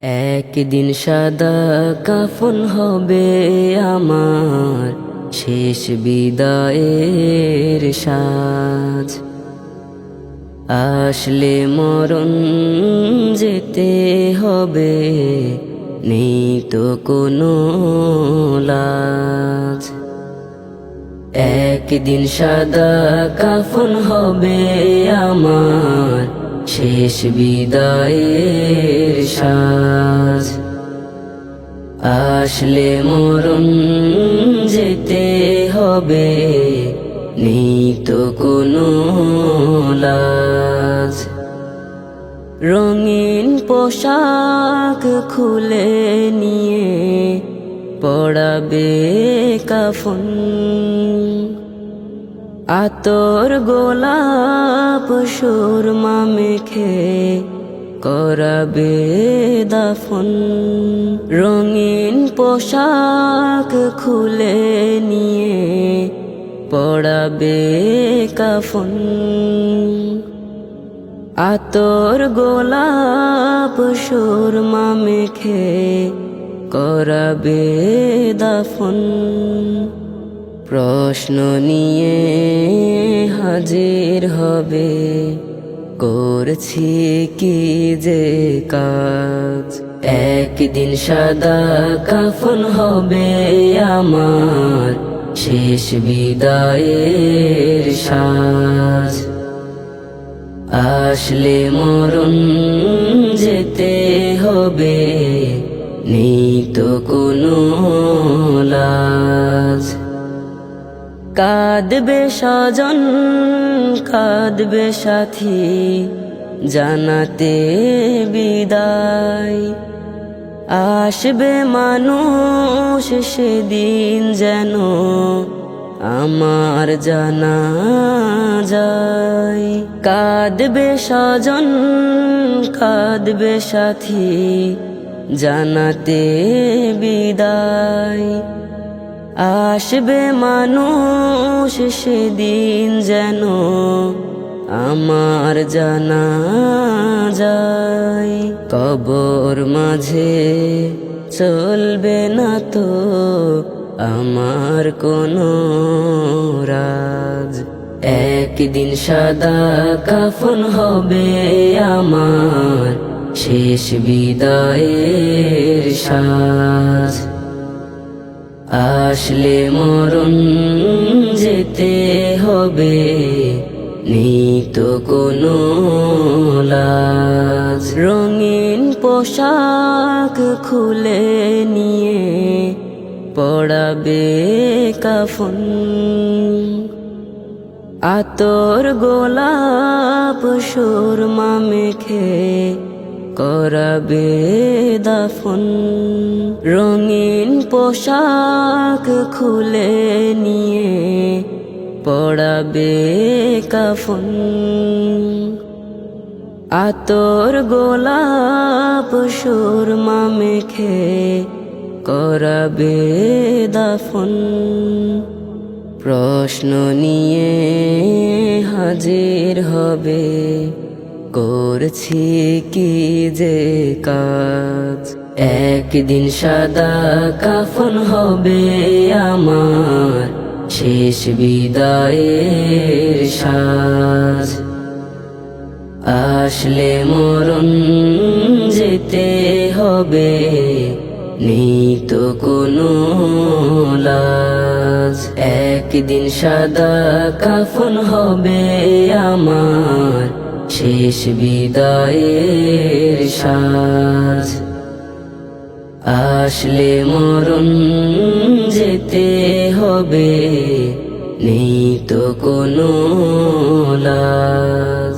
একদিন সাদা কাফন হবে আমার, শেষ বিদায়ের সাজ। আসলে মরণ যেতে হবে, নেই তো কোনো লাজ। একদিন সাদা কাফন হবে আমার, শেষ বিদায়ের সাজ। আসলে মরণ যেতে হবে, নেই তো কোনো লাজ। রঙিন পোশাক খুলে নিয়ে পড়াবে কাফন, আতর গোলাপ সুরমা মেখে করাবে দাফন। রঙিন পোশাক খুলে নিয়ে পড়াবে কাফন, আতর গোলাপ সুরমা মেখে করাবে দাফন। প্রশ্ন নিয়ে হাজির হবে, করছি কি যে কাজ। একদিন সাদা কাফন হবে আমার, শেষ বিদায়ের সাজ। আসলে মরণ যেতে হবে, নেই তো কোনো লাজ। কাঁদবে স্বজন, কাঁদবে সাথী, জানাতে বিদায়। আসবে মানুষ সেদিন যেন আমার জানা যায়। কাঁদবে স্বজন, কাঁদবে সাথী, জানাতে বিদায়। আসবে মানুষ সেদিন যেন আমার জানা যায়। কবর মাঝে চলবে না তো আমার কোনো রাজ। একদিন সাদা কাফন হবে আমার, শেষ বিদায়ের সাজ। আসলে মরণ যেতে হবে, নেই তো কোনো লাজ। রঙিন পোশাক খুলে নিয়ে পড়াবে কাফন, আতর গোলাপ সুরমা মেখে করাবে দাফন। রঙিন পোশাক খুলে নিয়ে পড়াবে কাফন, আতর গোলাপ সুরমা মেখে করাবে দাফন। প্রশ্ন নিয়ে হাজির হবে, করছি কি যে কাজ। একদিন সাদা কাফন হবে আমার, শেষ বিদায়ের সাজ। আসলে মরণ যেতে হবে, নেই তো কোনো লাজ। একদিন সাদা কাফন হবে আমার, শেষ বিদায়ের সাজ। আসলে মরণ যেতে হবে, নেই তো কোনো লাজ।